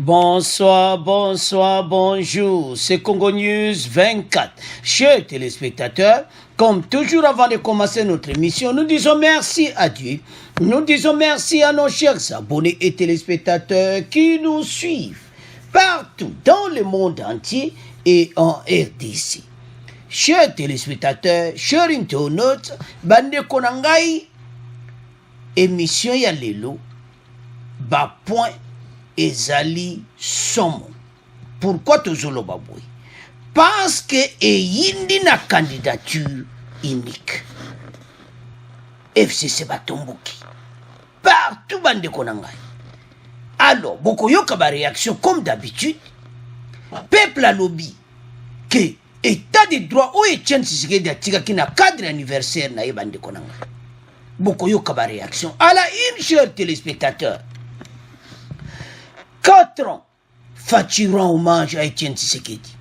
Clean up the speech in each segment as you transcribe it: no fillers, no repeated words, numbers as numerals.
Bonsoir, bonsoir, bonjour. C'est Congo News 24. Chers téléspectateurs, comme toujours avant de commencer notre émission, nous disons merci à Dieu. Nous disons merci à nos chers abonnés et téléspectateurs qui nous suivent partout dans le monde entier et en RDC. Chers téléspectateurs, chers internautes, bande konangai, émission ya lelo, ba point ezali somo. Pourquoi toujours baboui? Parce que eyindi na candidature unique. FCC batomboki. Partout bande konangai. Alors, beaucoup yoka ba réaction comme d'habitude. Peuple a lobby que état de droit ou Etienne Tshisekedi atika ki na cadre anniversaire na bande konangai. Beaucoup yoka ba réaction. À la une, chers téléspectateurs. 4 ans, fatigant hommage à Etienne Tshisekedi.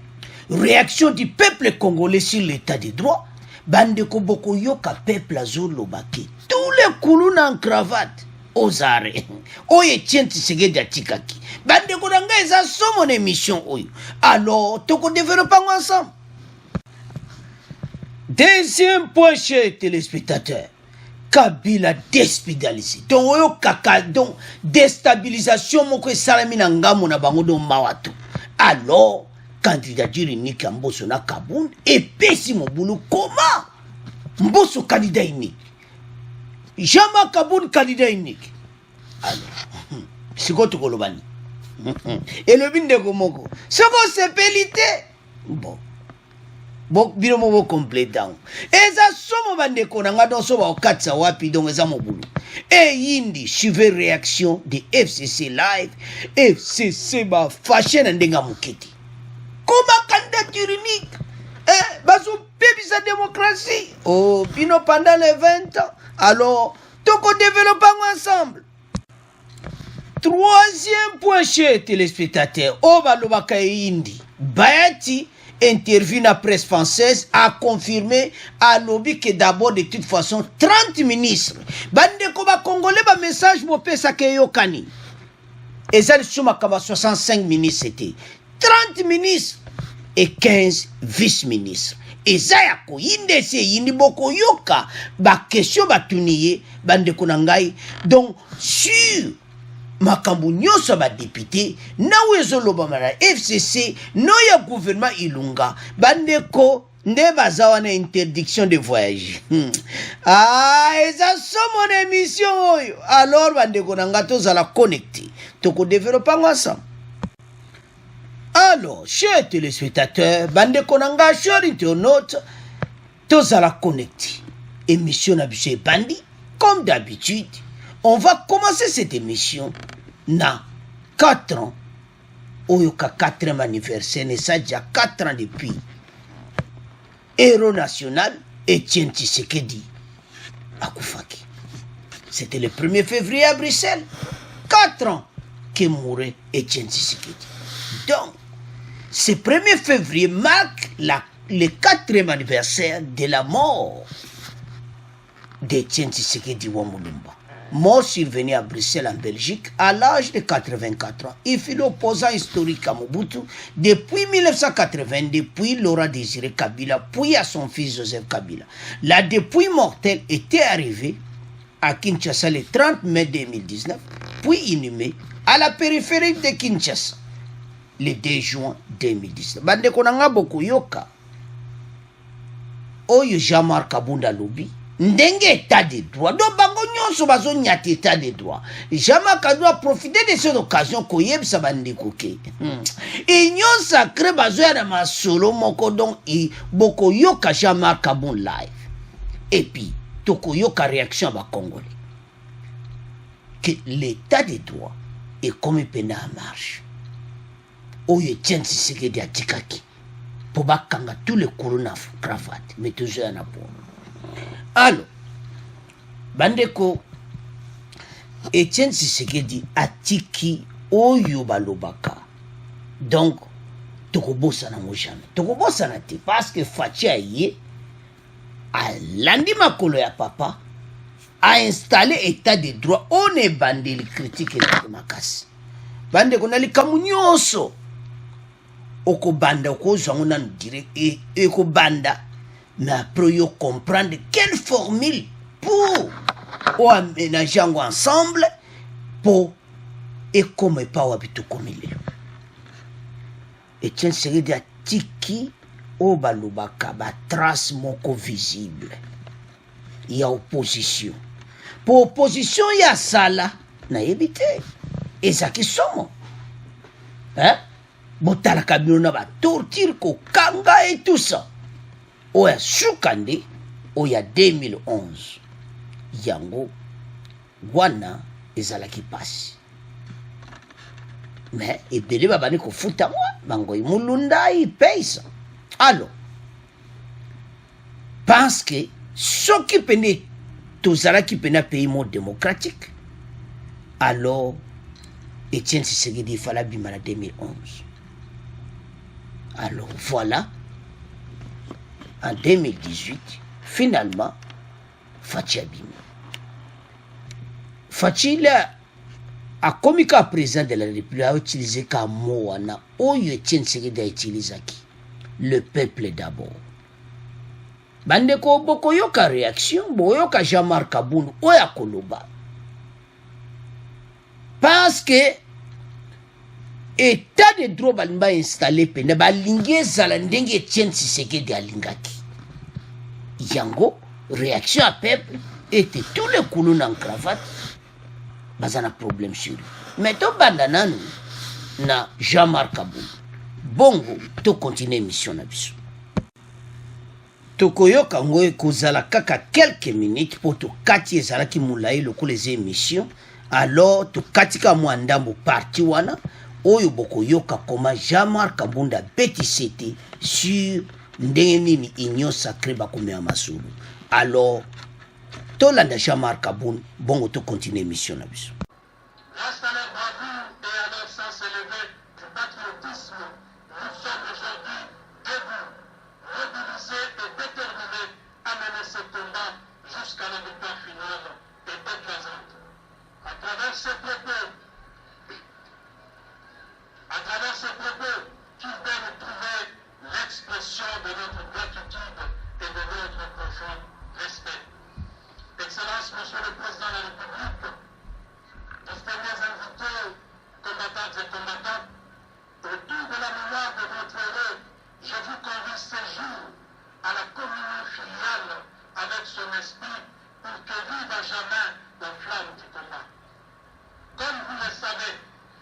Réaction du peuple congolais sur l'état de droit. Bande Koboko Yoka peuple azur lobake. Tous les koulouna en cravate aux arrêts. O Etienne Tshisekedi atikaki. Bande Kodanga eza son mon émission oyo. Alors, toko développons ensemble. Deuxième point, chers téléspectateurs. Kabila déspédalisé. Donc, oyo kaka, donc, déstabilisation, moko salami na ngamu na bango do mawato. Alors, candidature unique à Mbosso na Kabound, et pesi mon boulot, comment? Mbosso candidat unique. Jamais Kabound candidat unique. Alors, c'est quoi tout kolobani? Et le bin de Gomoko. C'est quoi c'est pélité? Bon. Bon, bino mo complétant. Eza somo bande konanga don so ba okatsa wapi donc eza mo boulot. Et yindi suivez réaction de FCC live. FCC ba fâché na ndenga muketi. Comment candidature unique? Baso pébi sa démocratie. Oh, bino pendant les 20 ans. Alors, toko développons ensemble. Troisième point, chers téléspectateurs. Oba lobaka yindi. Bayati interview na presse française a confirmé à lobby que d'abord de toute façon 30 ministres bande ko ba congolais ba message mo pesa ke yokani ezali suma kaba 65 ministres c'était 30 ministres et 15 vice-ministres ezaya ko yinde se yindi boko yoka ba question batuniye bande ko nangai donc sur makambu nyoso ba député na wezo lobamara FCC no ya gouvernement ilunga bandeko nde bazawa na interdiction de voyage. Eza somo na émission oyo. Alors bandeko nanga tozala connecté toko développer ensemble. Alors chers téléspectateurs bandeko nanga chers internautes tozala connecté émission na biso bandi comme d'habitude. On va commencer cette émission na 4 ans. Oyoka 4e anniversaire, ne ça déjà 4 ans depuis. Héros national, Etienne Tshisekedi akufaki. C'était le 1er février à Bruxelles. 4 ans que mourait Etienne Tshisekedi. Donc, ce 1er février marque le 4e anniversaire de la mort d'Etienne Tshisekedi Wamulumba. Mort survenu à Bruxelles en Belgique à l'âge de 84 ans. Il fut l'opposant historique à Mobutu depuis 1980, depuis Laurent Désiré Kabila, puis à son fils Joseph Kabila. La dépouille mortelle était arrivée à Kinshasa le 30 mai 2019, puis inhumée à la périphérie de Kinshasa le 2 juin 2019. Bande konanga beaucoup yoka. Oyo Jean-Marc Kabunda Lobi. Ndenge état de droit. Donc, bango nyonso bazo nyati état de droit. Jamais qu'on doit profiter de cette occasion ko yebisa bandeko ke. Et nyon sacré bazo ya na masolo moko donc i boko yoka Jean-Marc Kabund live. Et puis, toko yoka réaction ba Congolais. Que l'état de droit est comme peine en marche. Oyo Etienne Tshisekedi atikaki. Pour bakanga tous les couronnes cravate. Mais toujours en apport. Alors, bandeko Etienne Tshisekedi atiki oyo balobaka. Donc, tokobosa na mojana. Tokobosa na te parce que Fatia yé a landi makolo ya papa a installé état de droit. On est bandé les critiques et les makasi. bande ko na likamu nyonso okobanda okozwa ngo nanu direct ekobanda mais après yo comprendre quelle formule pour aménager yango ensemble pour ekoma epa wapi tokomi lelo. Etienne Tshisekedi atiki oyo balobaka batrace moko visible ya opposition. Po opposition ya sala nayebi te ezaki somo botalaka bino na batorture kokanga et tout ça oyo asuka nde oyo ya 2011 yango wana ezalaki pasi mais ebele babandi kofuta mwa bangoi mulunda ipesa. Alors parce que soki pene tozalaki pene pays mode démocratique, alors Etienne Tshisekedi fala bima na 2011. Alors voilà, en 2018 finalement Fachi abimi. Fachi a commis qu'à président de la République a utilisé comme mot wana oyo Etienne Tshisekedi a utilisé le peuple d'abord. Bandeko boko yoka réaction boyoka Jean-Marc Kabund oya koloba parce que état de droit balimba installé pene balingi ezala ndenge Etienne Tshisekedi alingaki yango réaction à peuple était tous les coulons en cravate bazana problème sur lui. Mais to banda nanu na Jean-Marc Kabund bongo to continuer mission na biso tokoyoka ngo ekozala kaka quelques minutes po tokati ezalaki mulai lokola eza émission. Alors tokatika mwa ndambo parti wana oyo bokoyoka koma Jean-Marc Kabund abetisi te sur ndenge nini union sacrée bakomea masulu. Alors tolanda Jean-Marc Kabund bongo to continuer émission na biso. Grâce à leur bravoure et à leur sens élevé du patriotisme, nous sommes aujourd'hui debout, mobilisés et déterminés à mener ce combat jusqu'à la victoire finale et écrasante. À travers ce propos qui viennent trouver l'expression de notre gratitude et de notre profond respect. Excellence, Monsieur le Président de la République, distingués invités, combattantes et combattants, autour de la mémoire de votre héros, je vous convie ce jour à la communion filiale avec son esprit pour que vive à jamais la flamme du combat. Comme vous le savez,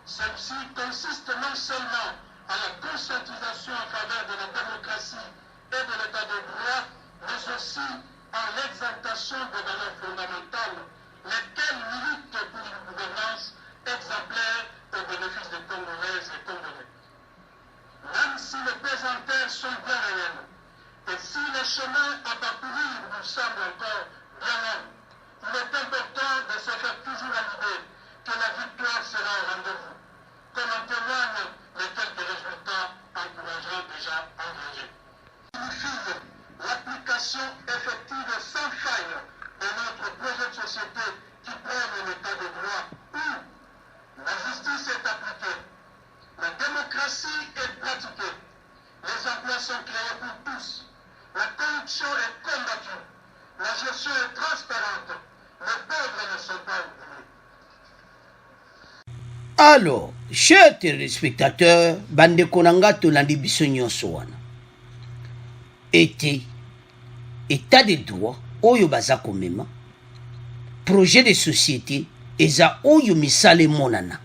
celle-ci consiste non seulement à la conscientisation en faveur de la démocratie et de l'état de droit, mais aussi à l'exaltation des valeurs fondamentales, lesquelles militent pour une gouvernance exemplaire au bénéfice des Congolaises et Congolais. Même si les pesanteurs sont bien réels, et si les chemins à parcourir nous semblent encore bien longs, il est important de se faire toujours à l'idée que la victoire sera au rendez-vous, comme en témoignent les quelques résultats encourageants déjà engagés. Signifie l'application effective et sans faille de notre projet de société qui prône l'état de droit, où la justice est appliquée, la démocratie est pratiquée, les emplois sont créés pour tous, la corruption est combattue, la gestion est transparente, les pauvres ne sont pas oubliés. Alors, chers téléspectateurs, bandeko nanga tolandi biso nyonso wana ete état de droit oyo baza komema projet de société eza oyo misala emonana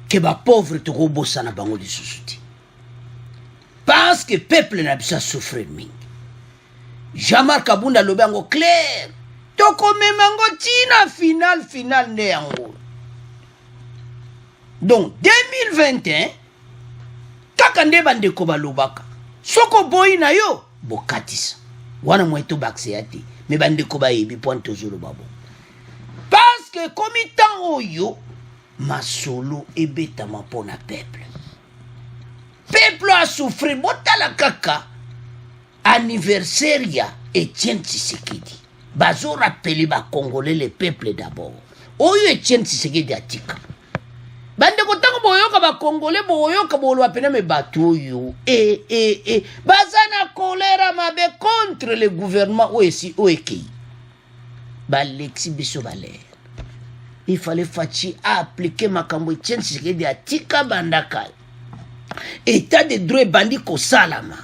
ke bapauvre tokobosana bango lisusu te parce que peuple na biso asouffrir mingi. Jean-Marc Kabund alobi yango clair tokomema yango ntina final nde yango. Donc 2021 kaka nde bandeko balobaka soko boyi na yo bokatisa wana mweto bakse ya te me bandeko bayebi point tozoloba bo parce que komi temps oyo masolo ebetama mpona peuple a souffrir. Botala kaka anniversaire ya Etienne Tshisekedi bazo rappeler ba Congolais le peuple d'abord oyo Etienne Tshisekedi atika bande ko tango boyoka ba congolais boyoka bolo apena me batuyo bazana colère mabe contre le gouvernement oeki balexi biso balé il fallait Fachi appliquer makambo Etienne Tshisekedi atika bandaka état de droit bandi ko salama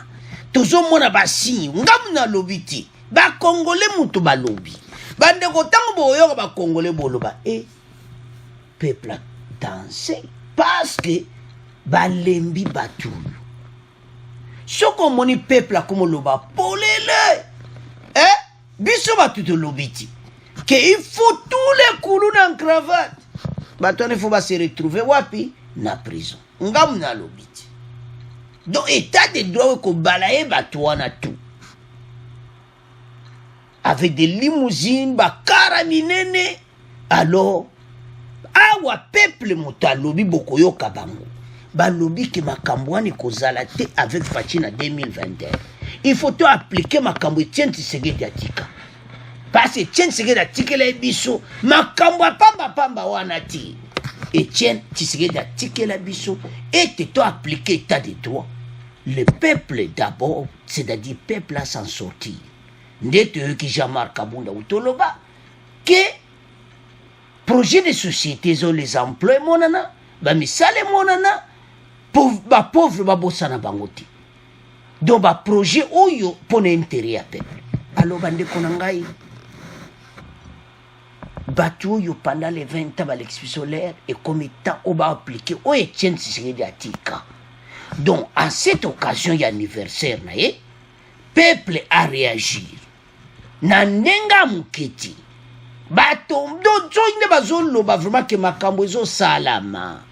tozo mona basi ngamu na lobiti ba congolais mutu ba lobi bande ko tango boyoka ba congolais boloba peuple danser parce que balembi batuyu soko moni peuple comme loba polele biso batuto lobiti que il faut tous les coulous en cravate bato ne faut pas se retrouver wapi na prison ngam na lobiti donc état de droit ko balaye bato wana tout avec des limousines ba karaminene alors awa peuple moto alobi bokoyoka bango balobi ke makambo wana ekozala te avec Fachi na 2021 il faut to appliquer makambo Etienne Tshisekedi atika parce que Etienne Tshisekedi atikela biso makambo pamba wana ti Etienne Tshisekedi atikela biso et to appliquer état de droit le peuple d'abord c'est-à-dire peuple à s'en sortir ndete ki Jean-Marc Kabunda utoloba que projet de société zo les emplois monana ba misale monana pauvre babosana bangoti donc ba projet oyo pona intérêt ya peuple alors bande konangai batu oyo pendant les 20 ans ba l'expulsion solaire et comme état on va appliquer o Etienne Tshisekedi atika donc à cette occasion y anniversaire na peuple a réagir na ndenga muketi bato do inde bazoloba vraiment que makambo ezo salama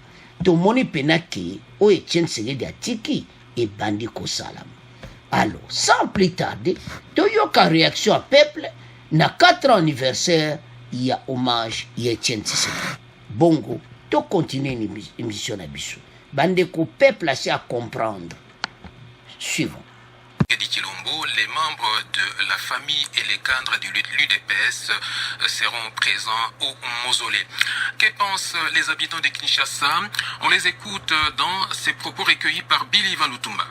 to moni penaki o Etienne Tshisekedi atiki et bandi ko salama alors sans plus tarder to yoka réaction à peuple na 4 ans anniversaire il y a hommage à Etienne Tshisekedi bongo to continuer émission na biso bande ko peuple à comprendre suivant Dit Chilombo, les membres de la famille et les cadres du l'UDPS seront présents au mausolée. Que pensent les habitants de Kinshasa? On les écoute dans ces propos recueillis par Billy Van Lutumba.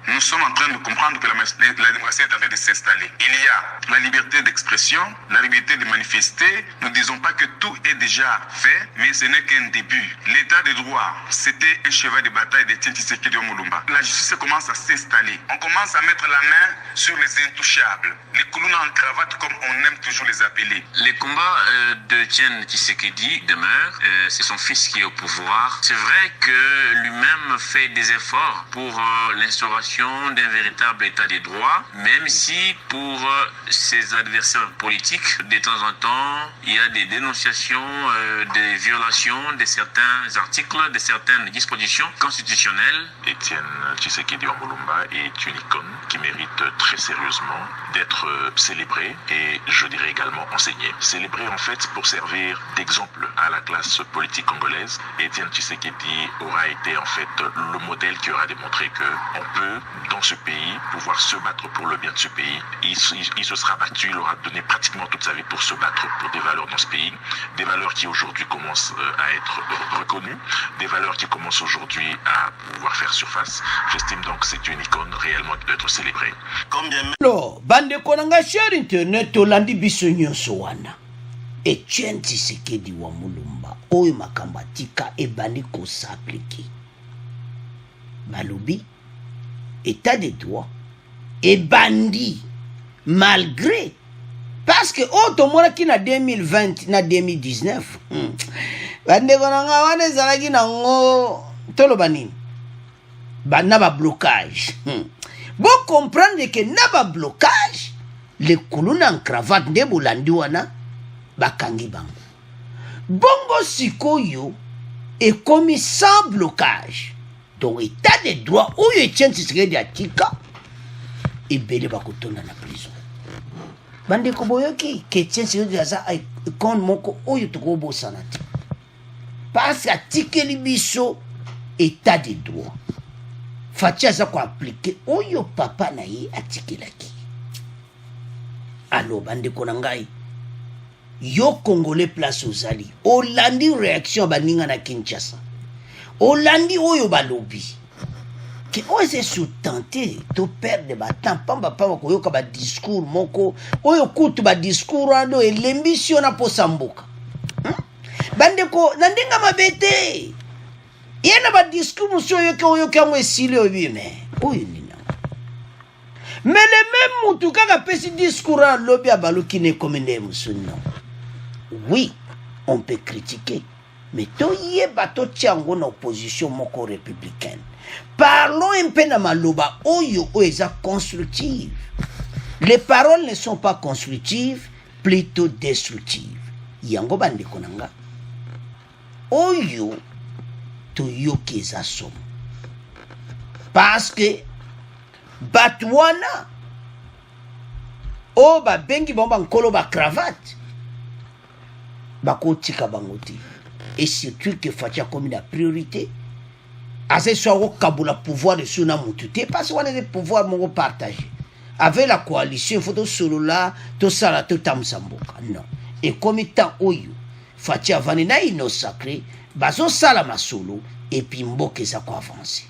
Nous sommes en train de comprendre que la démocratie est en train de s'installer. Il y a la liberté d'expression, la liberté de manifester. Nous ne disons pas que tout est déjà fait, mais ce n'est qu'un début. L'état de droit, c'était un cheval de bataille d'Etienne Tshisekedi Mulumba. La justice commence à s'installer. On commence à mettre la main sur les intouchables, les colonnes en cravate comme on aime toujours les appeler. Les combats d'Etienne Tshisekedi demeurent. C'est son fils qui est au pouvoir. C'est vrai que lui-même fait des efforts pour l'instauration d'un véritable état de droit, même si pour ses adversaires politiques, de temps en temps, il y a des dénonciations, des violations de certains articles, de certaines dispositions constitutionnelles. Etienne Tshisekedi Mulumba est une icône qui mérite très sérieusement d'être célébrée et je dirais également enseignée. Célébrée en fait pour servir d'exemple à la classe politique congolaise. Etienne Tshisekedi aura été en fait le modèle qui aura démontré qu'on peut dans ce pays pouvoir se battre pour le bien de ce pays. Il se sera battu, il aura donné pratiquement toute sa vie pour se battre pour des valeurs dans ce pays, des valeurs qui aujourd'hui commencent à être reconnues, des valeurs qui commencent aujourd'hui à pouvoir faire surface. J'estime donc que c'est une icône réellement qui doit être célébrée. Alors, bande konanga cher internet tolandi biso nyonso wana Etienne Tshisekedi wa Mulumba oyo makambo atika ebandi kosaplike balobi état de droit et bandit malgré parce que otomonaki na 2020 na 2019 bande konanga wana ezalaki nango toloba nini na ba blocage bon comprendre que na ba blocage les colonnes en cravate nde bolandi wana bakangi bango bongo sikoyo ekomi sans blocage donc état de droit oyo Etienne Tshisekedi atika ebele bakotonda na prison bandeko boyoki ke Etienne Tshisekedi aza icône moko oyo tokobosana te parce atikeli biso état de droit Fachi aza koaplike oyo papa na ye atikelaki alors bandeko na ngai yo congolais place ozali olandi réaction baninga na Kinshasa olandi oyo balobi ke oyo eza sous-tenté to perdre batemps pamba koyoka badiscours moko oyo kutu badiscours wana elembi si yo na posa mboka bandeko na ndenge mabe te ye na badiscours mosusu oyoki yango esili oyebi me oyo nini mais le même mutu kaka apesi discours alobi abaluki na ekomi nde mosusu non oui on peut critiquer mais toyeba totia yango na opposition moko républicaine parlons un peu na maloba oyo eza constructive. Les paroles ne sont pas constructives, plutôt destructives. Yango bandeko nanga oyo toyoki eza somo parce que batwana o babengi bango bankolo bacravate bakotika bango te et surtout que Fachi akomi na priorité ase so okabula pouvoir de suna mutu te parce qu'on a des pouvoirs moko partagés avec la coalition il faut to solo là to sala to tamsamboka non et comme temps oyo Fachi avani na ino sacré bazo sala masolo et puis mboka za ko avancer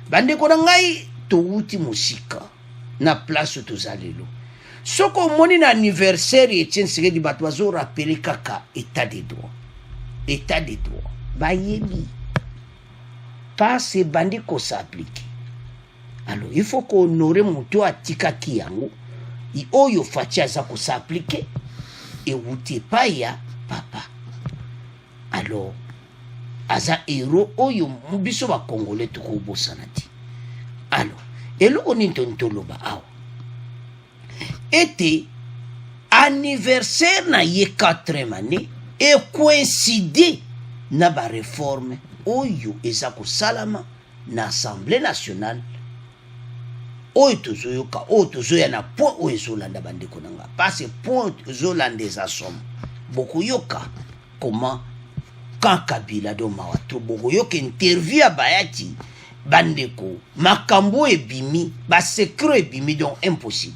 bande ko ngai to uti musika na place to zalelo soko moni na anniversaire Etienne Tshisekedi bato bazo rappeler kaka état de droit bayebi parce bandi ko s'applique. Alors il faut qu'on honorer muto atika kiyango i oyo Fachi aza ko s'appliquer et wuti pa ya papa. Alors aza héros oyo mbiso ba congolais to ko bosanati. Alors eloko nintontoloba awa était anniversaire na ye 4e année et coïncider na ba réforme oyo eza ko salama na Assemblée nationale oyo tozoyoka oyo tozoya na point oyo ezolanda bandeko nanga parce que point ezolanda eza somme bokoyoka comment quand Kabila do mawatro bokoyoka interview ya bayati bandeko makambo ebimi ba secret ebimi donc impossible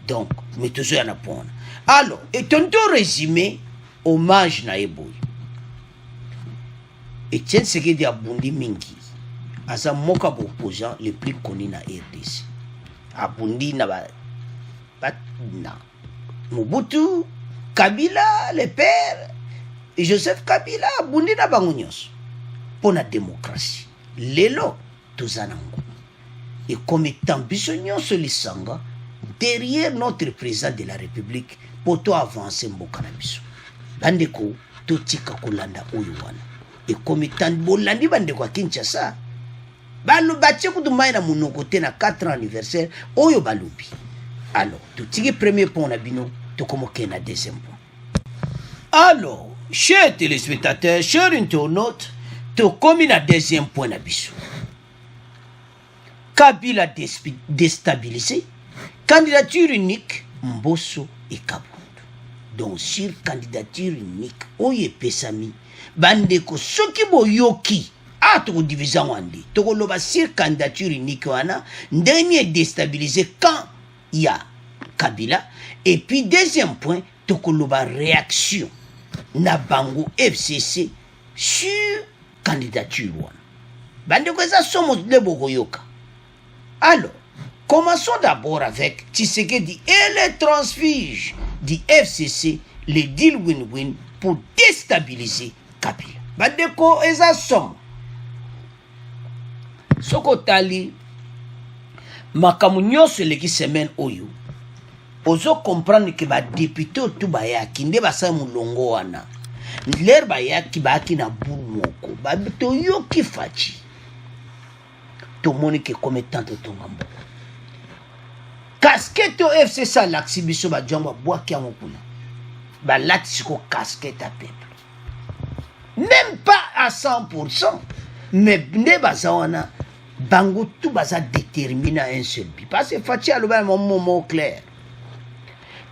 donc mais tozoya na point alors et tonto résumé hommage na eboy Etienne Tshisekedi abundi mingi aza moka opposant le plus connu na RDC abundi na na Mobutu Kabila le père et Joseph Kabila abundi na bango nyonso pour la démocratie lelo tozanango et comme étant biso nyonso lisanga derrière notre président de la République pour to avancer mboka na biso bandeko totika kolanda oyo wana et comme étant bolandi bandeko Kinshasa balo batie kutumai na monoko te na 4 ans anniversaire oyo balobi alors totiki premier point na bino tokomoke na deuxième point. Alors chers téléspectateurs, chers internautes, tokomi na deuxième point na biso Kabila déstabilisé, candidature unique Mbosso et Kabundu. Donc sur candidature unique oye pesami bandeko soki boyoki toko division wandi toko loba sur candidature unique wana ndeni déstabilisé quand il y a Kabila et puis deuxième point toko loba réaction na bango FCC sur candidature wana bandeko eza somo le bokoyoka. Alors commençons d'abord avec Tshisekedi et les transfuges du FCC, le deal win-win pour déstabiliser Kabila. Bandeko eza somme. Soko tali makamu nyonso leki semaine oyo. Ozo comprendre que ba député tout bayaki nde basa mulongo wana. Ler bayaki baki na buru moko. Ba to yoki Fachi. To monike comme tant de tongambo. Casquette au FCC à l'exhibition ba djamba bois qui a mon kuna. Ba latisiko casquette à peuple. Même pas à 100%, mais ne bazawana bango tout baza déterminé à un seul but. Parce que Fachi a le même mot clair.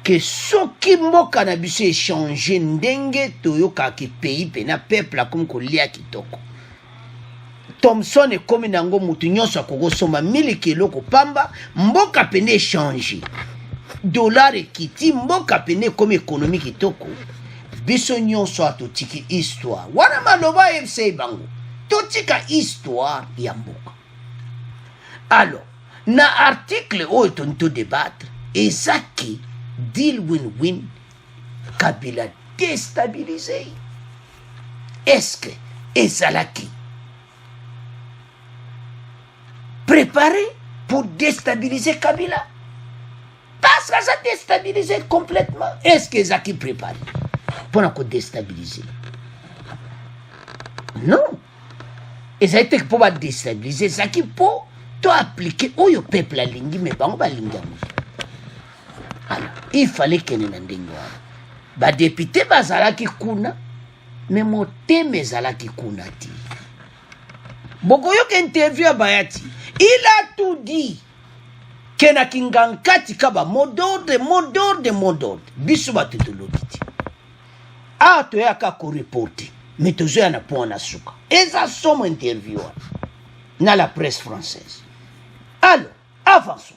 Que ce qui mboka na biso échanger ndenge toyoka ki pays pena peuple comme ko lia kitoko. Thomson et comme nango mutu nyonso akoko soma miliki loko pamba mboka pene échanger dollar ekiti mboka pene comme économie kitoko biso nyonso atotiki histoire wana maloba FC bango totika histoire ya mboka. Alors na article oyo tonto débattre ezaki deal win-win Kabila déstabilisé. Est-ce que ezalaki préparé pour déstabiliser Kabila? Parce que ça a déstabilisé complètement. Est-ce que ezalaki préparé pour nous déstabiliser? Non. Ezalaki pour déstabiliser, ezalaki pour to appliquer au peuple alingi mais bango balingi. Alors, il fallait que nous n'endengo. Ba député bazalaki kuna mais motema ezalaki kuna ti. Bokoyo ke interview ya Bayati, il a tout dit. Kena kingankati kaba modorde biso batutoloki ti. Ah to yaka ko reporter mais tozo ya na point na suka. Eza somo interview na la presse française. Alors, avançons.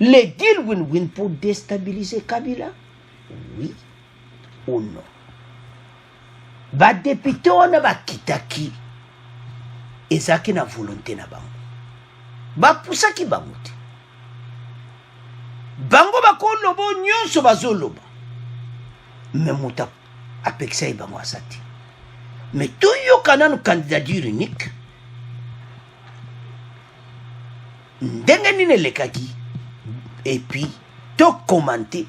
Les deals win-win pour déstabiliser Kabila? Oui ou non? Ba député on ba kitaki ezaki na volonté na bango. Ba pusaki bango te. Bango ba ko lobo nyonso bazoloba. Mais muta apekisa bango asati. Mais tout yo kananu candidature unique. Ndenge nini lekaki. Et puis, to commenter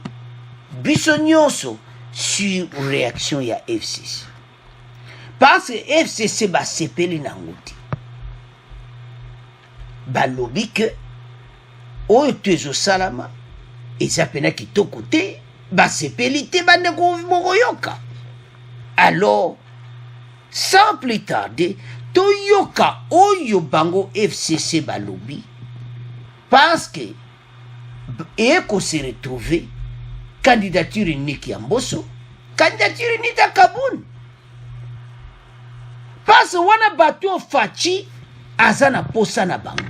biso nyonso sur réaction ya FCC. Parce que FCC ba sepeli nanguti. Ba lobi que oyo tezo salama ezapena kitoko te ba sepeli te bande ko moyoka. Alors, sans plus tarder, to yoka oyo bango FCC ba lobi parce que et qu'on se retrouve candidature unique ya Mbosso, candidature unique à Kaboun. Parce que wana bato fachi azana posa na bango.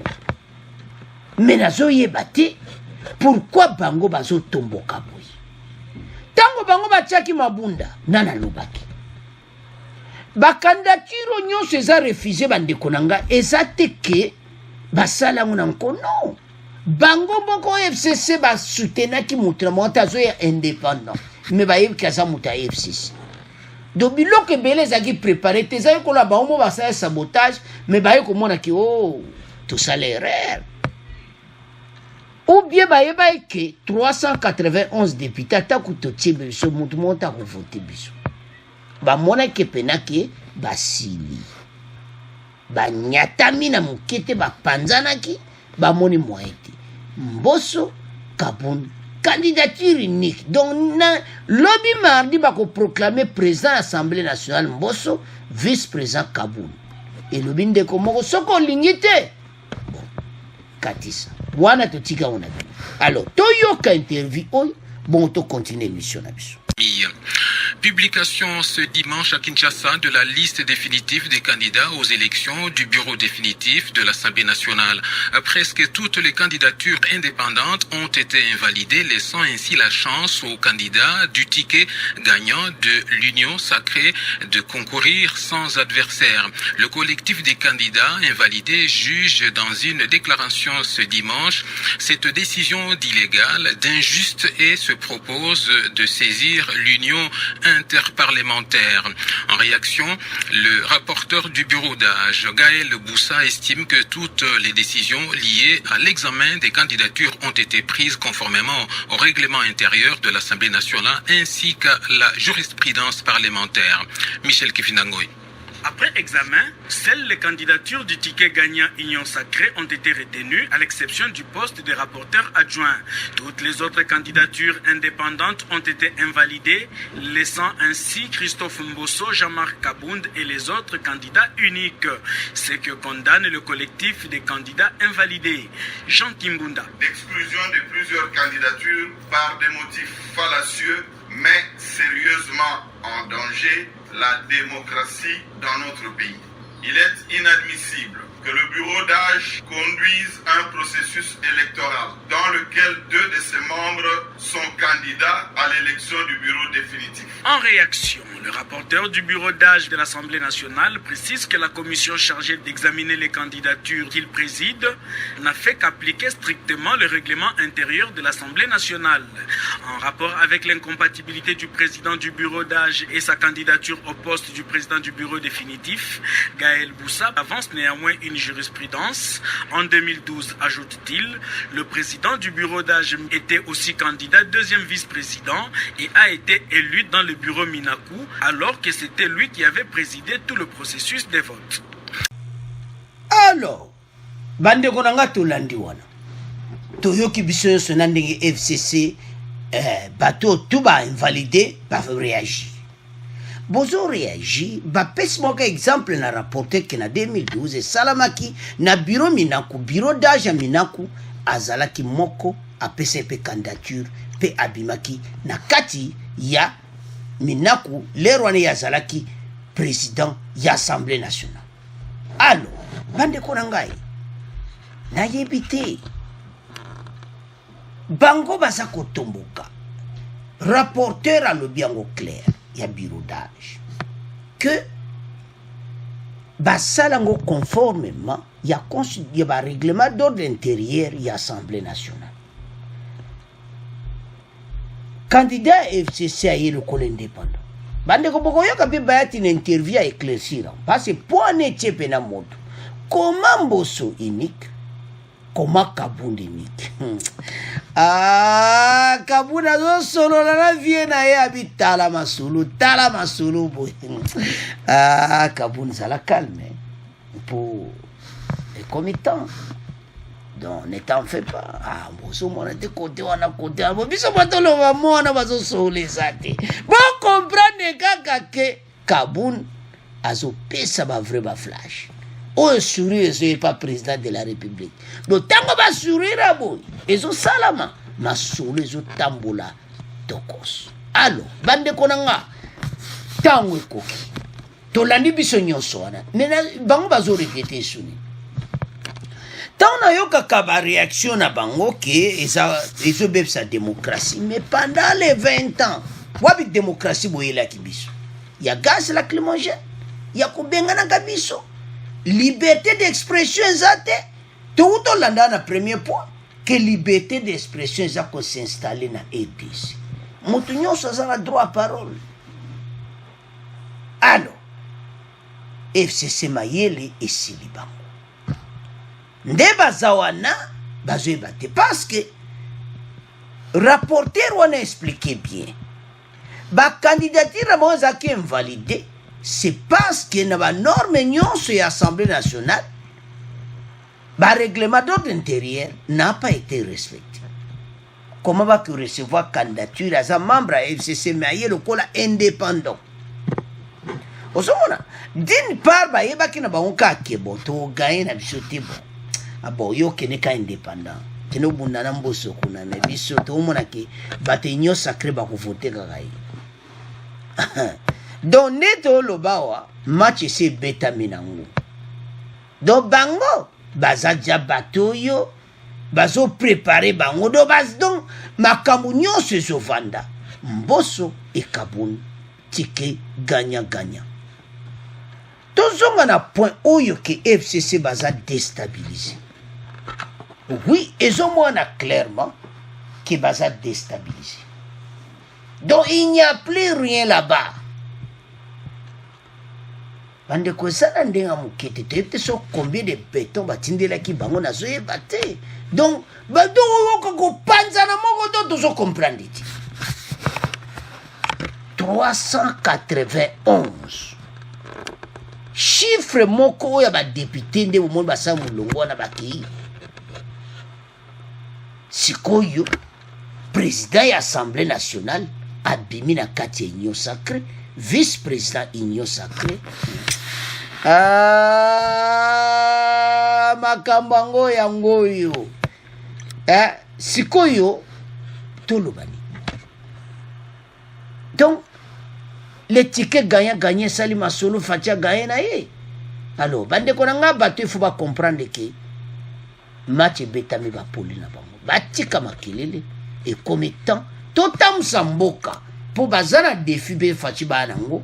Mais nazo yebate pourquoi bango bazo tomboka boy. Tango bango batiaki mabunda nana lobaki. Ba candidature nyonso eza refusé bande konanga ezate ke basala ngona nkono. Bango boko FCC ba soutenaki mutra montazo ya indépendant mais ba yebi kaza muta FCC do biloko belé zaki préparé te zaki ko la ba omo ba sa sabotage mais ba yeko mona ki oh tout ça l'erreur ou bien ba yeba ke 391 députés ataku to tiebe so mutu monta ko voter biso ba mona ke penaki ba sili ba nyatami na mukete ba panzanaki ba moni moiti Mbosso Kaboun candidature unique donc na lobby mardi bako proclamer président de l'Assemblée nationale Mbosso vice-président Kaboun et lobby ndeko moko soko lingite bon katisa wana to tika ona alors to yoka interview oy bon to continuer mission na biso. Publication ce dimanche à Kinshasa de la liste définitive des candidats aux élections du bureau définitif de l'Assemblée nationale. Presque toutes les candidatures indépendantes ont été invalidées, laissant ainsi la chance aux candidats du ticket gagnant de l'Union sacrée de concourir sans adversaire. Le collectif des candidats invalidés juge dans une déclaration ce dimanche cette décision d'illégal, d'injuste et se propose de saisir l'Union interparlementaire. En réaction, le rapporteur du bureau d'âge, Gaël Boussa, estime que toutes les décisions liées à l'examen des candidatures ont été prises conformément au règlement intérieur de l'Assemblée nationale ainsi qu'à la jurisprudence parlementaire. Michel Kifinangoy. Après examen, seules les candidatures du ticket gagnant Union Sacrée ont été retenues, à l'exception du poste de rapporteur adjoint. Toutes les autres candidatures indépendantes ont été invalidées, laissant ainsi Christophe Mbosso, Jean-Marc Kabound et les autres candidats uniques. Ce que condamne le collectif des candidats invalidés. Jean Kimbunda. L'exclusion de plusieurs candidatures par des motifs fallacieux met sérieusement en danger la démocratie dans notre pays. Il est inadmissible que le bureau d'âge conduise un processus électoral dans lequel 2 de ses membres sont candidats à l'élection du bureau définitif. En réaction, le rapporteur du bureau d'âge de l'Assemblée nationale précise que la commission chargée d'examiner les candidatures qu'il préside n'a fait qu'appliquer strictement le règlement intérieur de l'Assemblée nationale. En rapport avec l'incompatibilité du président du bureau d'âge et sa candidature au poste du président du bureau définitif, Gaël Boussa avance néanmoins une jurisprudence. En 2012, ajoute-t-il, le président du bureau d'âge était aussi candidat deuxième vice-président et a été élu dans le bureau Minaku, alors que c'était lui qui avait présidé tout le processus des votes. Alors, bande konanga tolandi wana. Toyoki biso nyonso na ndenge FCC bato tout ba invalidé ba réagir. Bozo réagi ba pesi moka exemple na rapporté que na 2012 salamaki na bureau Minaku, bureau d'âge Minaku azalaki moko a PCP candidature pe abimaki na kati ya Minaku lerwane ya zalaki président ya Assemblée nationale. Alors, bande konangai na yebite bango baza kotomboka rapporteur a le biango clair ya bureau d'âge que basalango conformément ya ba règlement d'ordre intérieur ya Assemblée nationale. Candidat FCC a le col indépendant. Bande ko boko yoka bi bayati une interview à éclaircir parce que point ne pena moto. Comment Mbosso unique? Comment Kaboun unique? Kaboun zo solo la vie na ye habita tala masulu boy. Kaboun ça la calme pour les comitants. Donc ne t'en fais pas. Mbosso mona de côté wana côté. Biso batolo va mona bazo solo zate. Bon comprendre kaka ke Kaboun azo pesa ba vrai ba flash. Oh, sourire, je ne suis pas président de la République. Donc, tant que je sourire, je suis salama. Ma sourire, je suis tamboula. Tokos. Alors, bande konanga. Tango koki. Tolandi biso nyonso wana. Nena, bango bazo répéter souni. Tant na yo kaba réaction na bango ke, ezo beb sa démocratie. Mais pendant les 20 ans, wabi démocratie boye la kibiso. Ya gaz la climogène. Ya kubengana kabiso. Liberté d'expression zate tout au landa na premier point que liberté d'expression za ko s'installer na RDC mutu nyonso za droit à parole. Alors FCC mayele esili bango nde bazawana bazoyebate parce que rapporteur wana expliqué bien ba candidature mo zaki invalidé. C'est parce que dans la norme sur l'Assemblée nationale, le règlement d'ordre intérieur n'a pas été respecté. Comment va-t-il recevoir candidature à un membre à FCC mais le col indépendant? D'une part, il y a des gens qui ont gagné na bisoté bon. Abo yo keneka indépendant. Teno bundana mboso kuna mais bisoté au mona ke batenyo sacré ba ko voter gagai. Donc, neto lobawa, match se beta minango. Donc, bango, baza dja bato yo, bazo préparé bango, do baz donc, makamunyo se zovanda. Mbosso et Kaboun, tike gagnant. Tozonga na point oyo ke FCC baza déstabilisé. Oui, et zo mona clairement que baza déstabilisé. Donc, il n'y a plus rien là-bas. Bande ko sala ndenga mukete te so combien de béton batindela ki bango na zo yebate. Donc bado ko panza na moko to zo comprendre. 391 chiffre moko ya ba député nde mo ba sa mulongo na baki. Sikoyo président ya Assemblée nationale abimi na kati union sacrée. Vice-président Union Sacrée. Makambango yangoyo. Sikoyo tolobani. Donc, les tickets gagnants, Sali Masolo, Fatia gagnant. Alors bande konanga bato il faut pas comprendre que match betami ba poli na bango batika makelele et comme temps totam samboka pour bazana défi be fachi banango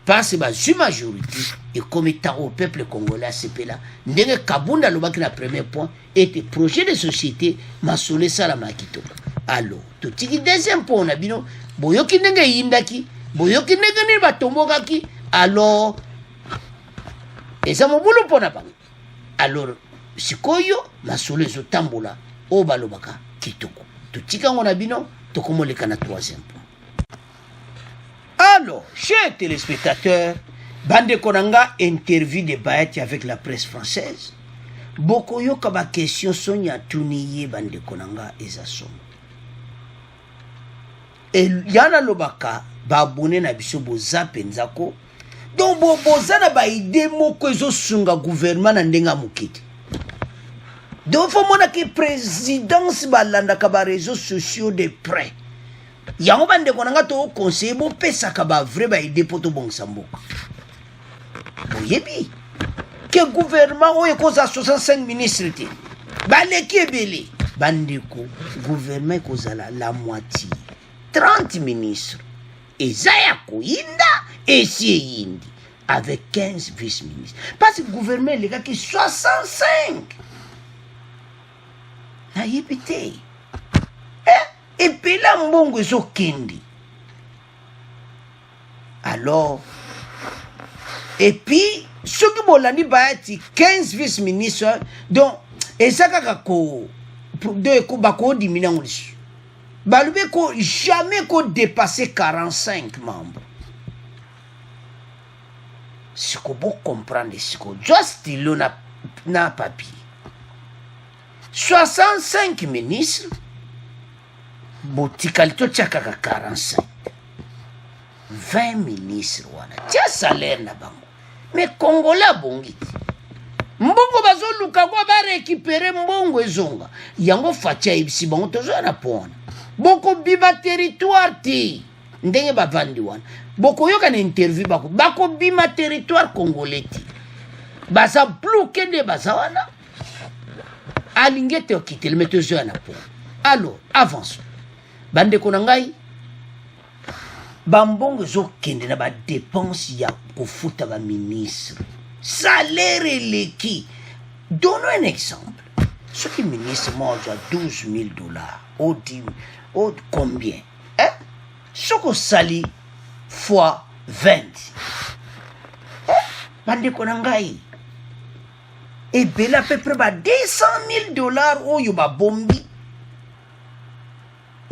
parce ba su majorité et comme temps au peuple congolais CPLA ndenge kabunda lobaki na premier point était projet de société masole sala makito. Alors to tiki deuxième point na bino boyoki ndenge yindaki boyoki ndenge ni batombokaki alors eza mobulu pona bango. Alors sikoyo masole ezotambola o balobaka kitoko totika ngo na bino tokomoleka na troisième point. Alors, chers téléspectateurs, bande konanga interview de Bayati avec la presse française. Boko yo kaba question sonya tuniye bande konanga ezasom. Et yana lobaka ba abonné na biso boza penzako. Donc boza na ba idée moko ezosunga gouvernement na ndenga mukiti. Donc faut mona que présidence balanda ka ba réseaux sociaux de près. Yango bande konanga to conseiller bo pesa ka ba vrai ba idée poto bongisa mboka. Boyebi que gouvernement o ekoza 65 ministres te. Baleki ebele bandeko gouvernement ekozala la moitié 30 ministres ezaya koinda esi yindi avec 15 vice-ministres parce que gouvernement les gars qui 65 na yebite et puis là mbongo ezokendi alors et puis ceux qui bolandi Bayati 15 vice-ministres donc ezaka ko de ko bako diminuer ngolisu balube ko jamais ko dépasser 45 membres si ko bo comprendre si ko just stylo na papier 65 ministres botikalito tchakaka 45 20 ministres wana tia salaire na bango mais congolais bongiti mbongo bazoluka kwa ba récupérer mbongo ezonga yango fatia ibisi bango tozo na pona boko biba territoire ti ndenge bavandi wana boko yoka na interview bako bima territoire congolais ti baza bloqué de baza wana alingete okite le metozo na pona. Alors avance bande konangai bambongo zo kende na ba dépense ya kofuta ba ministre salaire leki. Donnons un exemple. Ce qui ministre mange à $12,000 ou 10 ou combien hein? Ce qu'on sali fois 20 hein? Bande konangai et bela peu près ba $200,000 ou yoba bombi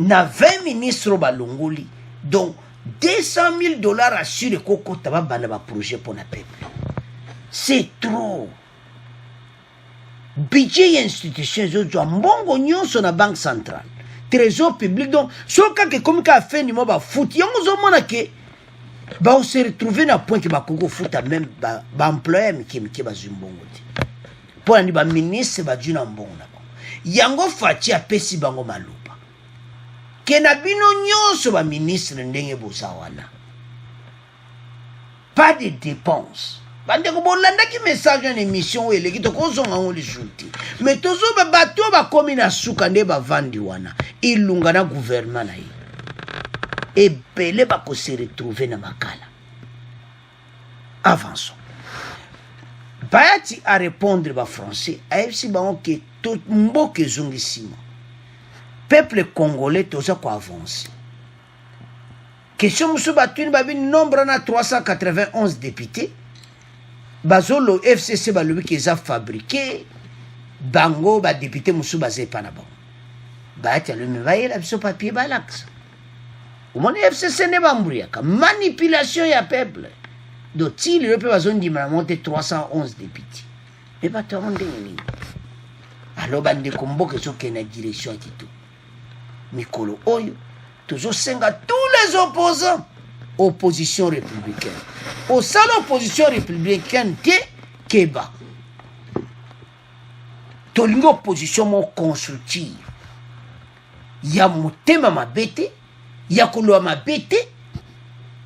na 20 ministres balongoli donc $200,000 assuré koko taba bana ba projet pour na peuple. C'est trop. Budget institution zo mbongo nyonso na banque centrale trésor public donc soka ke comme ka fait ni mo ba foot yango zo mona ke ba se retrouver na point que ba kongo foot même ba employé miki ba zumbongo ti pour ni ba ministre ba djuna mbongo na bango yango fachi apesi bango malupa ke na bino nyonso ba ministre ndenge bosa wana pas de dépenses. Bande ko bolanda ki message en émission ele ki to ko zonga ngoli juti mais tozo ba bato ba komi na suka nde ba vandi wana ilunga na gouvernement na yi et belé ba ko se retrouver na makala. Avançons. Bayati a répondre ba français a si ba on que tout mboke zongisima peuple congolais toza ko avancer. Question musu batuni ba bin nombre na 391 députés. Bazolo FCC balobi ki eza fabriqué bango ba député musu bazé pana bon Bayati alumi bayela biso papier balax umoni FCC ne bambria ka manipulation ya peuple do tili le pe bazondi ma monter 311 députés et ba to onde ni alo bande komboke soke na direction kitu mikolo oyo tozo senga tous les opposants opposition républicaine. Au sein de l'opposition républicaine, Keba. Tolingo opposition mon constructive. Ya mutema mabete, ya kulwa mabete,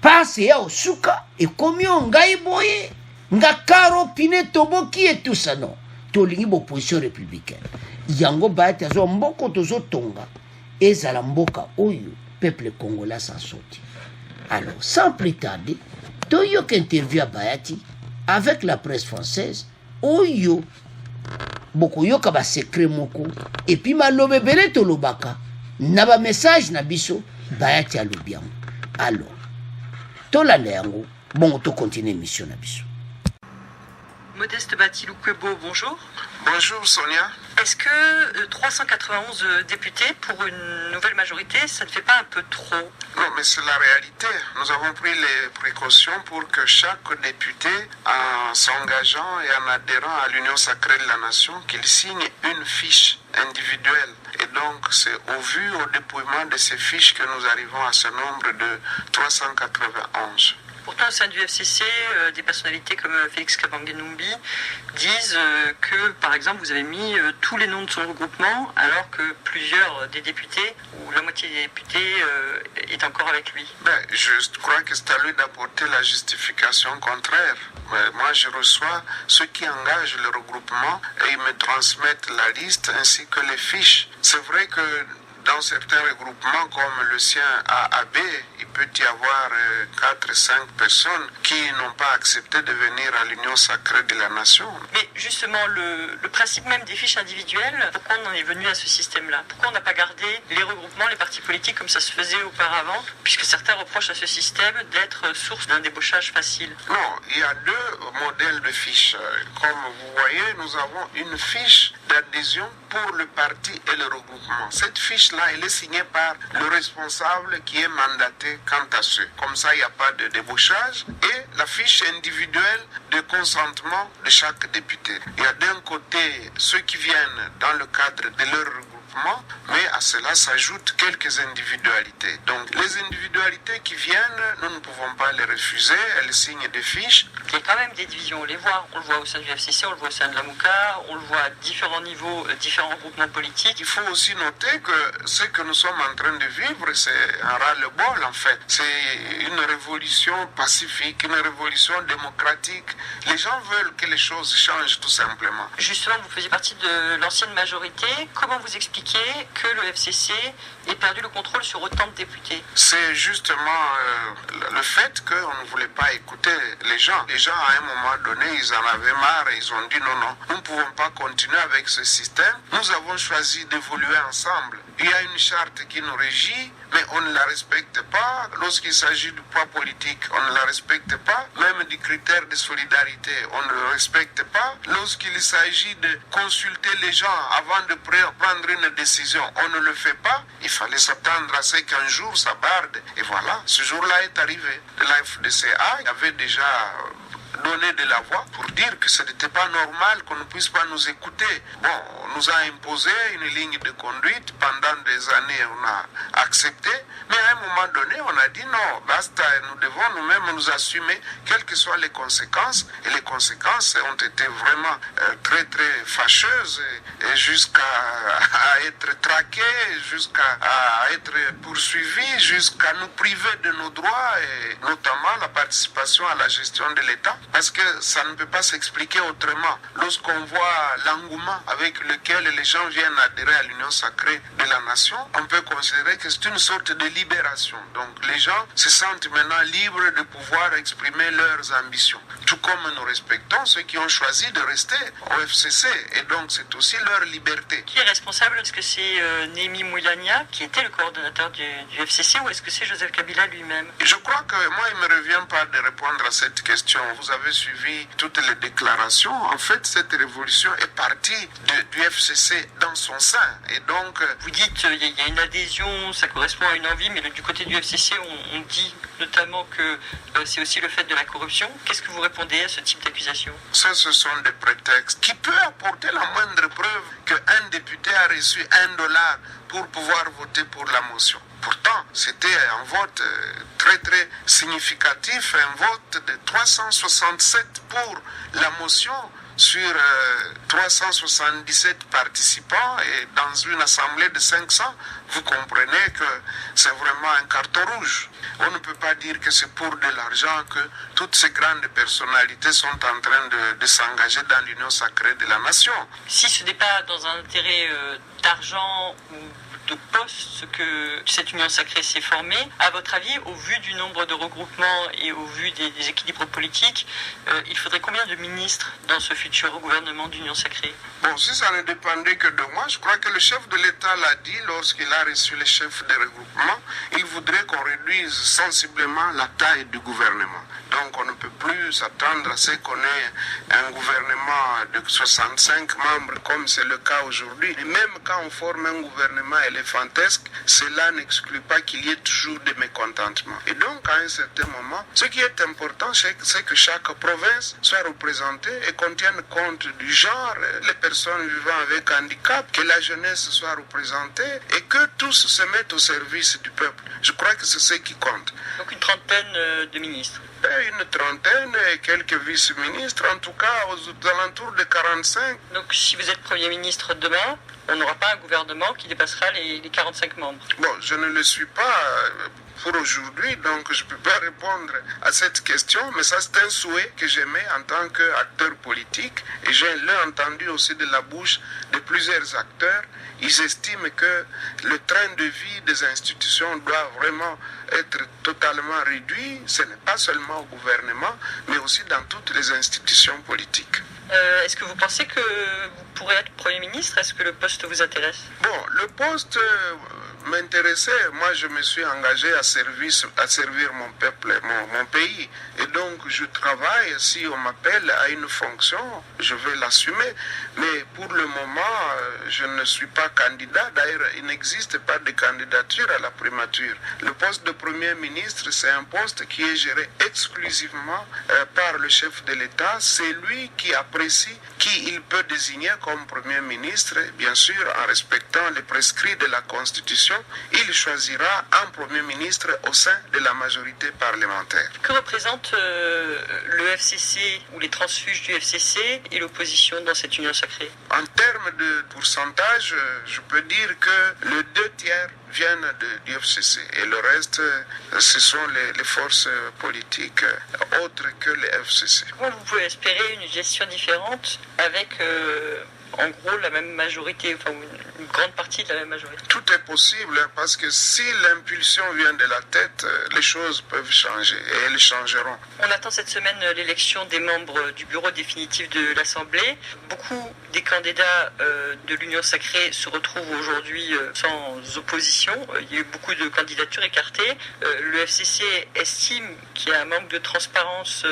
passe ya osuka, et comme yon ngai boye, nga karo pine toboki et tout ça non tolingi opposition républicaine yango bayati azo mboko tozotonga ezala mboka oyo peuple congolais s'en sorti. Alors sans plus tarder toyoka interview à Bayati avec la presse française oyo bokoyoka ba secret moko et puis malobe bele tolobaka na ba message na biso Bayati alobiam. Alors tolanda yango bon to continuer mission na biso. Modeste Batilou-Kwebo, bonjour. Bonjour Sonia. Est-ce que 391 députés pour une nouvelle majorité, ça ne fait pas un peu trop? Non, mais c'est la réalité. Nous avons pris les précautions pour que chaque député, en s'engageant et en adhérant à l'Union sacrée de la nation, qu'il signe une fiche individuelle. Et donc, c'est au vu, au dépouillement de ces fiches que nous arrivons à ce nombre de 391. Pourtant, au sein du FCC, des personnalités comme Félix Kabange-Numbi disent que, par exemple, vous avez mis tous les noms de son regroupement, alors que plusieurs des députés, ou la moitié des députés, est encore avec lui. Je crois que c'est à lui d'apporter la justification contraire. Mais moi, je reçois ceux qui engagent le regroupement et ils me transmettent la liste ainsi que les fiches. C'est vrai que dans certains regroupements comme le sien à AB, il peut y avoir 4-5 personnes qui n'ont pas accepté de venir à l'Union sacrée de la nation. Mais justement, le principe même des fiches individuelles, pourquoi on en est venu à ce système-là? Pourquoi on n'a pas gardé les regroupements, les partis politiques comme ça se faisait auparavant, puisque certains reprochent à ce système d'être source d'un débauchage facile? Non, il y a deux modèles de fiches. Comme vous voyez, nous avons une fiche d'adhésion pour le parti et le regroupement. Cette fiche-là, elle est signée par le responsable qui est mandaté quant à ce. Comme ça, il n'y a pas de débauchage. Et la fiche individuelle de consentement de chaque député. Il y a d'un côté ceux qui viennent dans le cadre de leur regroupement, mais à cela s'ajoutent quelques individualités. Donc les individualités qui viennent, nous ne pouvons pas les refuser, elles signent des fiches. Il y a quand même des divisions, on les voit. On le voit au sein du FCC, on le voit au sein de la MOUCA, on le voit à différents niveaux, différents groupements politiques. Il faut aussi noter que ce que nous sommes en train de vivre, c'est un ras-le-bol en fait. C'est une révolution pacifique, une révolution démocratique. Les gens veulent que les choses changent tout simplement. Justement, vous faisiez partie de l'ancienne majorité. Comment vous expliquez que le FCC ait perdu le contrôle sur autant de députés? C'est justement le fait qu'on ne voulait pas écouter les gens. Les gens, à un moment donné, ils en avaient marre et ils ont dit non, nous ne pouvons pas continuer avec ce système. Nous avons choisi d'évoluer ensemble. Il y a une charte qui nous régit, mais on ne la respecte pas. Lorsqu'il s'agit du poids politique, on ne la respecte pas. Même du critère de solidarité, on ne le respecte pas. Lorsqu'il s'agit de consulter les gens avant de prendre une décision, on ne le fait pas. Il fallait s'attendre à ce qu'un jour ça barde. Et voilà, ce jour-là est arrivé. La FDCA avait déjà donner de la voix pour dire que ce n'était pas normal qu'on ne puisse pas nous écouter. Bon, on nous a imposé une ligne de conduite. Pendant des années, on a accepté. Mais à un moment donné, on a dit non, basta, nous devons nous-mêmes nous assumer, quelles que soient les conséquences. Et les conséquences ont été vraiment très, très fâcheuses, et jusqu'à être traqués, jusqu'à être poursuivis, jusqu'à nous priver de nos droits, et notamment la participation à la gestion de l'État. Parce que ça ne peut pas s'expliquer autrement. Lorsqu'on voit l'engouement avec lequel les gens viennent adhérer à l'Union sacrée de la nation, on peut considérer que c'est une sorte de libération. Donc les gens se sentent maintenant libres de pouvoir exprimer leurs ambitions. Tout comme nous respectons ceux qui ont choisi de rester au FCC. Et donc c'est aussi leur liberté. Qui est responsable? Est-ce que c'est Némi Moulania qui était le coordonnateur du FCC, ou est-ce que c'est Joseph Kabila lui-même? Je crois que moi, il ne me revient pas de répondre à cette question. Vous avez suivi toutes les déclarations. En fait, cette révolution est partie du FCC dans son sein. Et donc, vous dites qu'il y a une adhésion, ça correspond à une envie, mais du côté du FCC, on dit notamment que c'est aussi le fait de la corruption. Qu'est-ce que vous répondez à ce type d'accusation? Ça, ce sont des prétextes. Qui peut apporter la moindre preuve qu'un député a reçu $1 pour pouvoir voter pour la motion? Pourtant, c'était un vote très très significatif, un vote de 367 pour la motion, sur 377 participants et dans une assemblée de 500, vous comprenez que c'est vraiment un carton rouge. On ne peut pas dire que c'est pour de l'argent que toutes ces grandes personnalités sont en train de s'engager dans l'union sacrée de la nation. Si ce n'est pas dans un intérêt d'argent ou de poste que cette union sacrée s'est formée, à votre avis, au vu du nombre de regroupements et au vu des équilibres politiques, il faudrait combien de ministres dans ce futur gouvernement d'union sacrée? Bon, si ça ne dépendait que de moi, je crois que le chef de l'État l'a dit lorsqu'il a reçu les chefs des regroupements, il voudrait qu'on réduise sensiblement la taille du gouvernement. Donc on ne peut plus s'attendre à ce qu'on ait un gouvernement de 65 membres comme c'est le cas aujourd'hui. Et même quand on forme un gouvernement éléphantesque, cela n'exclut pas qu'il y ait toujours des mécontentements. Et donc à un certain moment, ce qui est important, c'est que chaque province soit représentée et qu'on tienne compte du genre, les personnes vivant avec handicap, que la jeunesse soit représentée et que tous se mettent au service du peuple. Je crois que c'est ce qui compte. Donc une trentaine de ministres. Une trentaine et quelques vice-ministres, en tout cas aux alentours de 45. Donc si vous êtes Premier ministre demain, on n'aura pas un gouvernement qui dépassera les 45 membres. Bon, je ne le suis pas pour aujourd'hui, donc je ne peux pas répondre à cette question, mais ça c'est un souhait que j'aimais en tant qu'acteur politique, et je l'ai entendu aussi de la bouche de plusieurs acteurs. Ils estiment que le train de vie des institutions doit vraiment être totalement réduit. Ce n'est pas seulement au gouvernement, mais aussi dans toutes les institutions politiques. Est-ce que vous pensez que vous pourrez être Premier ministre? Est-ce que le poste vous intéresse? Bon, le poste m'intéressait. Moi, je me suis engagé à servir mon peuple, mon pays. Et donc, je travaille. Si on m'appelle à une fonction, je vais l'assumer. Mais pour le moment, je ne suis pas candidat. D'ailleurs, il n'existe pas de candidature à la primature. Le poste de Premier ministre, c'est un poste qui est géré exclusivement par le chef de l'État. C'est lui qui apprécie qui il peut désigner comme Premier ministre, bien sûr, en respectant les prescrits de la Constitution. Il choisira un Premier ministre au sein de la majorité parlementaire. Que représente le FCC ou les transfuges du FCC et l'opposition dans cette union sacrée? En termes de pourcentage, je peux dire que le 2/3 viennent du FCC et le reste, ce sont les forces politiques autres que le FCC. Comment vous pouvez espérer une gestion différente avec en gros la même majorité, enfin une grande partie de la même majorité? Tout est possible parce que si l'impulsion vient de la tête, les choses peuvent changer et elles changeront. On attend cette semaine l'élection des membres du bureau définitif de l'Assemblée. Beaucoup des candidats de l'Union sacrée se retrouvent aujourd'hui sans opposition. Il y a eu beaucoup de candidatures écartées. Le FCC estime qu'il y a un manque de transparence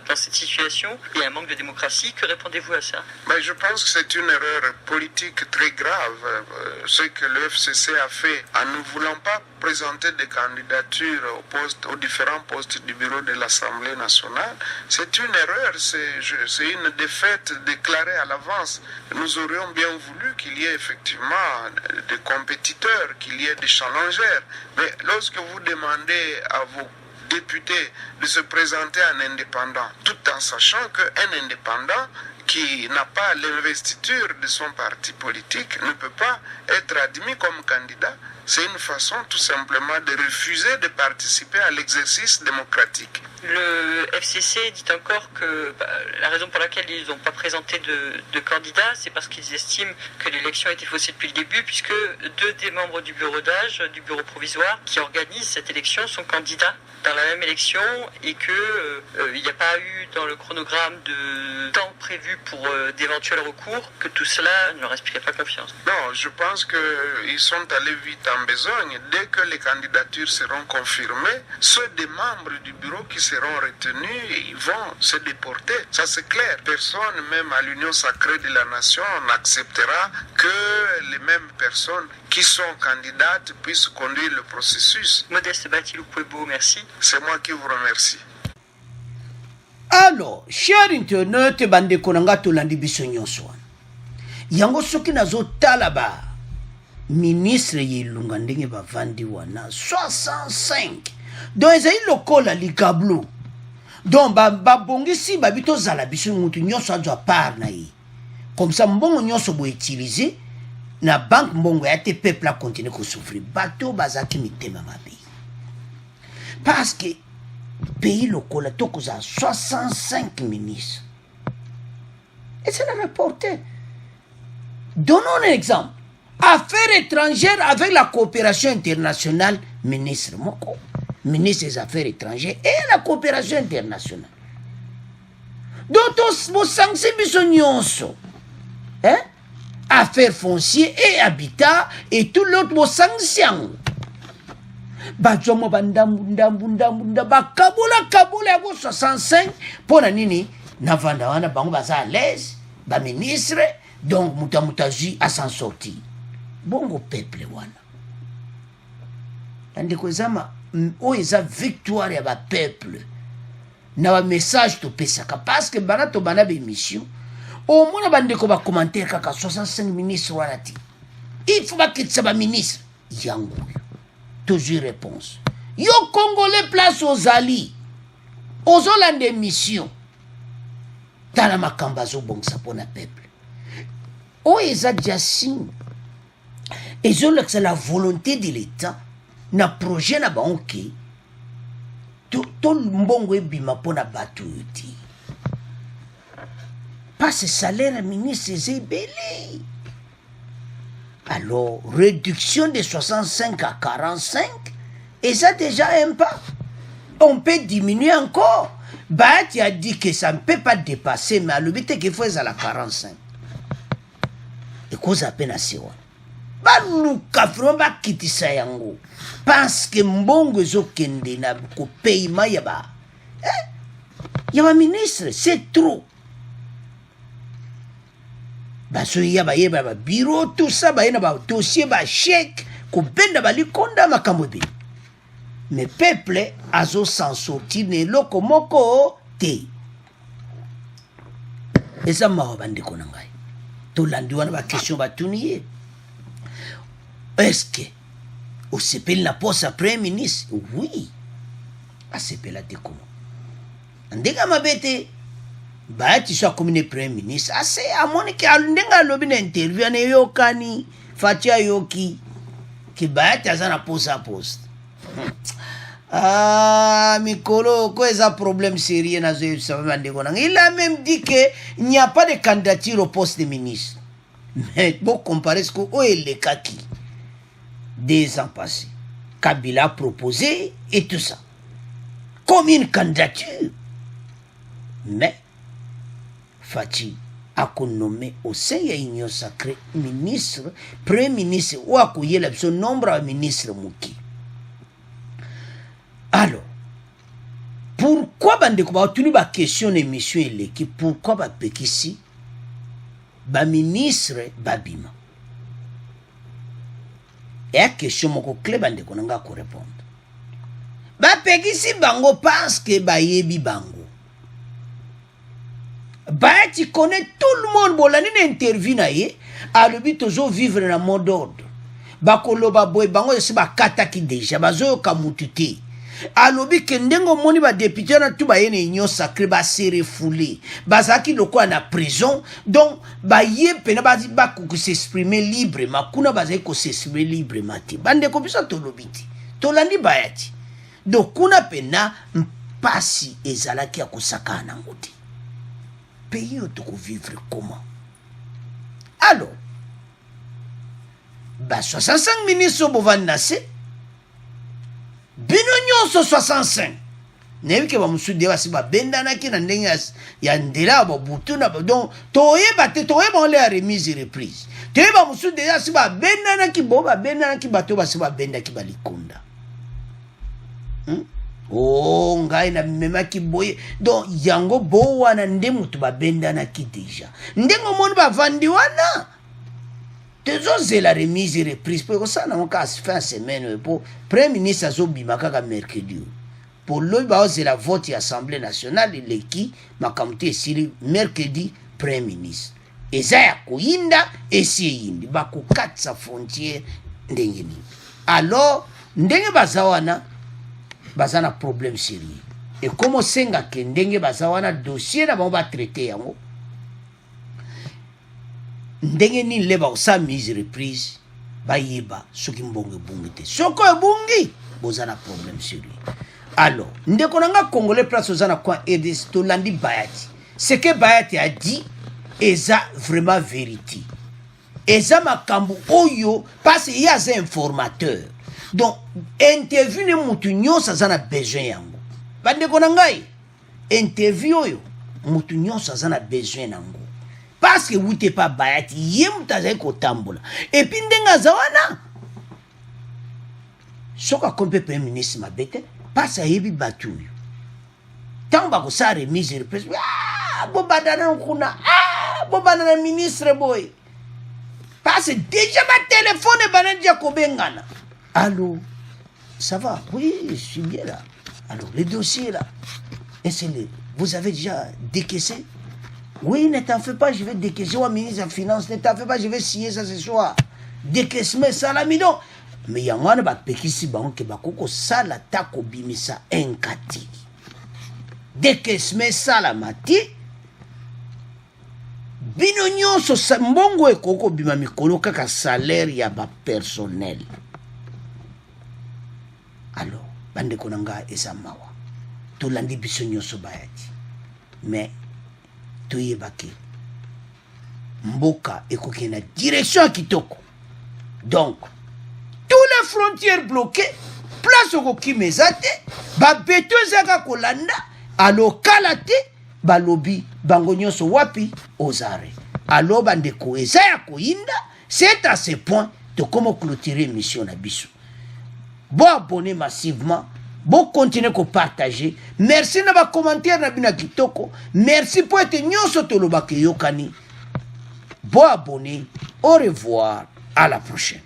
dans cette situation et un manque de démocratie. Que répondez-vous à ça? Je pense que c'est une erreur politique très grave. Ce que le FCC a fait en ne voulant pas présenter des candidatures aux différents postes du bureau de l'Assemblée nationale, c'est une erreur, c'est une défaite déclarée à l'avance. Nous aurions bien voulu qu'il y ait effectivement des compétiteurs, qu'il y ait des challengers, mais lorsque vous demandez à vos députés de se présenter en indépendant, tout en sachant qu'un indépendant qui n'a pas l'investiture de son parti politique ne peut pas être admis comme candidat, c'est une façon tout simplement de refuser de participer à l'exercice démocratique. Le FCC dit encore que la raison pour laquelle ils n'ont pas présenté de candidats, c'est parce qu'ils estiment que l'élection a été faussée depuis le début, puisque 2 des membres du bureau d'âge, du bureau provisoire, qui organisent cette élection, sont candidats dans la même élection et qu'il n'y a pas eu dans le chronogramme de temps prévu pour d'éventuels recours, que tout cela ne leur inspirait pas confiance. Non, je pense qu'ils sont allés vite en besogne. Dès que les candidatures seront confirmées, ceux des membres du bureau qui seront retenus, ils vont se déporter. Ça c'est clair. Personne, même à l'Union sacrée de la nation, n'acceptera que les mêmes personnes qui sont candidates puissent conduire le processus. Modeste Batilou-Pouebo, merci. C'est moi qui vous remercie. Alors, cher internaute bandeko nanga tolandi biso nyonso wana. Yango soki nazotala ba ministre Yilunga ndenge bavandi wana 65. Donc ezali lokola likablu. donc babongisi babi tozala biso mutu nyonso azwa part na ye comme ça mbongo nyonso boutiliser na banque mbongo ya te peuple a continuer kosouffrir bato bazaki mitema mabe parce que pays lokola tokoza 65 ministres et c'est le reporter. Donnons un exemple. Affaires étrangères avec la coopération internationale, ministre Moko, ministre des Affaires étrangères et la coopération internationale. D'autres sanctions, hein? Affaires foncières et habitat et tout l'autre sanctions. Bajomo bandambunda bakabula 65 pour nini navanda wana bango baza à l'aise ba ministre donc mutaji à s'en sortir bongo peuple wana ndeko zama o eza victoire ya ba peuple na ba message to pesaka parce que bana to bana be mission au moins bandeko ba commentaire kaka 65 ministres wana ti il faut ba kitsa ba ministre yango toujours réponse yo congolais place aux alliés aux hollandais mission tala makamba zo bongsa pona peuple o eza déjà signe et c'est la volonté de l'état na projet na banque tout mbongo ebima pona bato yuti pas ce salaire ministre zebeli. Alors, réduction de 65 à 45, et ça déjà un pas. On peut diminuer encore. Bahati a dit que ça ne peut pas dépasser, mais à l'objet qu'il faut à la 45. Et cause à peine à Sewa. Baluka vraiment quitter ça yango. Parce que mbongo zo kende na ko paiement yaba. Yaba ministre, c'est trop. Baso yaba yeba bureau tout ça ba yena ba dossier ba chèque ko benda bali konda makambo be. Mais peuple azo s'en sortir ne loko moko te. Esa ma bande ko nangai. To landi wana ba question ba tuniye. Est-ce que au CPL la poste après ministre? Oui. A CPL la te comment? Ndega mabete Bahati soit comme le premier ministre. Assez à mon équipe, à l'objet interview, ne yokani, fatia yoki, qui Bahati a un poste à poste. Ah, Mikolo, quoi est un problème sérieux dans ce il a même dit qu'il n'y a pas de candidature au poste de ministre. Mais bon, comparer ce qu'on est le kaki. 2 ans passés. Kabila a proposé et tout ça. Comme une candidature. Mais Fati a nommé au sein de l'Union sacrée ministre, premier ministre, ou a couillé son nombre de ministres Mouki. Alors, pourquoi Bandeko tenu ba question d'émission et l'équipe, pourquoi ba pekisi ba ministre babima? Et la question moko clé Bandeko nanga ko répondre. Ba pekisi bango parce que ba yebi bango. Bahati connaît tout le monde bolani na interview na ye alobi tozo vivre na mode d'ordre bakolo baboy bango yesi bakataki déjà bazo kamutute alobi ke ndengo moni ba député na tout ba yene union sacrée ba se refoulé bazaki loko na prison donc ba ye pena ba ko s'exprimer librement kuna bazaki ko s'exprimer librement ti bande ko biso to lobiti to landi Bahati donc kuna pena mpasi ezalaki ya kosaka na ngoti pays où tu vivre comment? Alors, 65 ministres au Nase, Binonyon 65. Nevi ba musude wa siba benda na kina ndenga ya ndela ba butuna donc toye ba le remise reprise. Toye ba musude ya siba benda na ki boba benda na ki bato ba siba benda ki balikonda. Oh, ngai na mema ki boye donc yango bo wana nde mutu babenda na ki deja ndengo moni bavandi wana tezo zela remise reprise pour ça na ka fin semaine pour premier ministre azobima kaka mercredi pour lo ba zela vote assemblée nationale leki makamute esili mercredi premier ministre eza ya kuinda esi yindi bakukatsa frontière ndenge ni alors ndenge bazawana bazana problème sérieux et comme osenga ke ndenge baza wana dossier na bango batraite yango ndenge nini le bakosa mise reprise bayeba soki mbongo ebungi te soko ebungi boza na problème sur lui. Alors ndeko na nga congolais place oza na coin RDC tolandi Bayati ce que Bayati a dit eza vraiment vérité eza makambo oyo parce qu'il y a un informateur donc interview ne mutu nyonso aza na besoin yango bandeko na ngai interview oyo mutu nyonso aza na besoin nango parce que vous n'êtes pas Bayati ye mutu azali kotambola et puis ndenge aza wana soka kompe premier ministre mabete parce ayebi batu oyo ntango bakosala remise reprise bobandana kuna bobandana ministre boy parce que déjà ma téléphone bananja kobengana. Allô, ça va? Oui, je suis bien là. Alors, les dossiers là, vous avez déjà décaissé? Oui, ne t'en fais pas, je vais décaisser au ministre des Finances, ne t'en fais pas, je vais signer ça ce soir. Décaissement, ça là, midon. Mais il y a un qui bakoko ça la tako bimisa enkati. Décaissement, ça la mati. Bino nyonso mbongo ekoko bima mikolo kaka salaire ya ba personnel. Alors, bande konanga eza mawa. Tolandi biso nyonso Bayati. Mais toyebake mboka ekoki na direction kitoko. Donc, tous les frontières bloquées, place okoki mezate, ba beto ezaka kolanda, alokala te balobi bango nyonso wapi ozare. Alors bandeko eza ya koinda, c'est à ce point de comment clôturer mission na biso. Bon abonner massivement, bon continuer à partager. Merci na ba commentaire na bina kitoko. Merci pour être nyonso tolobake yokani. Bon abonner, au revoir, à la prochaine.